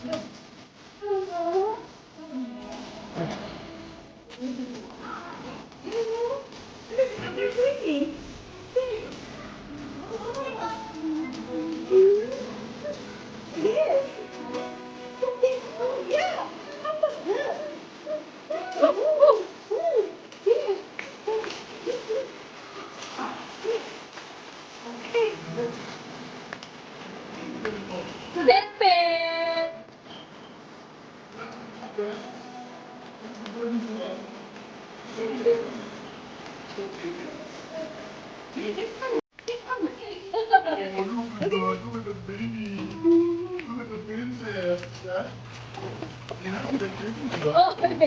Oh, Ben.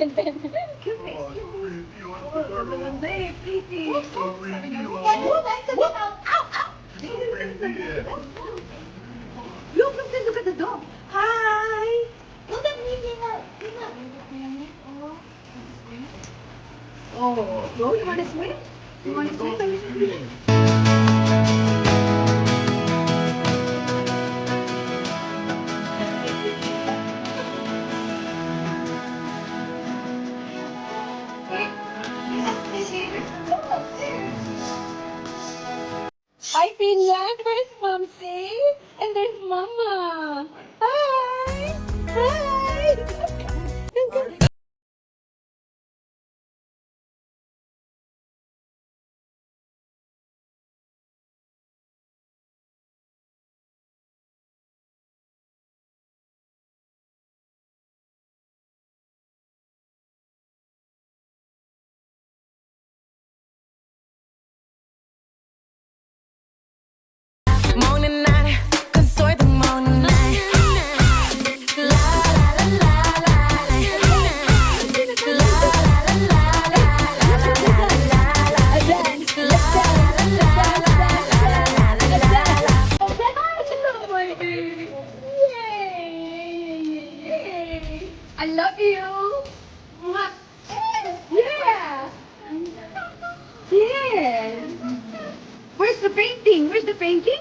Look at the dog. Hi. Look at me, Oh, no, you want to swim? You want to swim? Hi, Finland. Where's Momsy? And there's Mama. Hi. Hi. Morning night, consort the morning night. La la la la Oh, my baby. Yay. I love you. Mwah. Yeah. Yeah. Where's the painting? Where's the painting?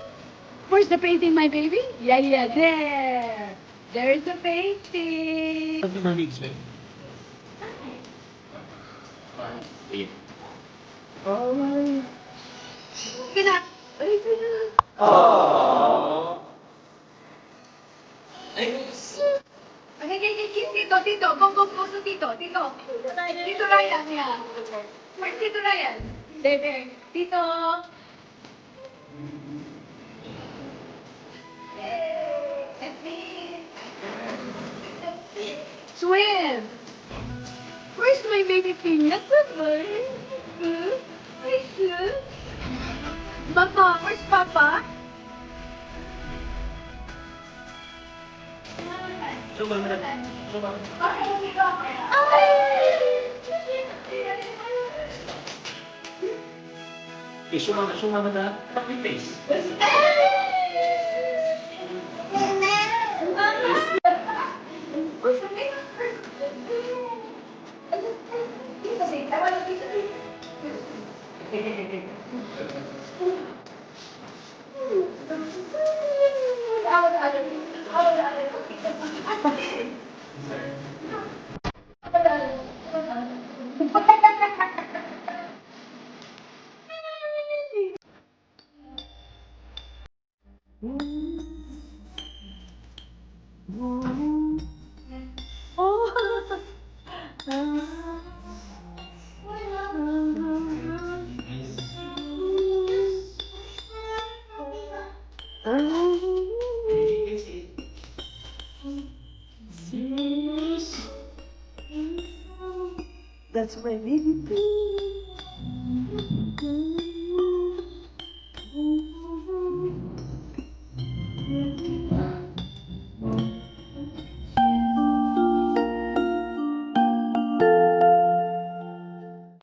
Where's the painting, my baby? Yeah, there. There's the painting. Oh, my. Pinak. Ay, pinak. Tito. Go, to Tito. Tito Ryan, yeah. Where's Tito Ryan? There. Tito. Swim. Where's my baby Pinas? Where's Mama, where's Papa? Sumama na. Pag-face. That's my baby Pin.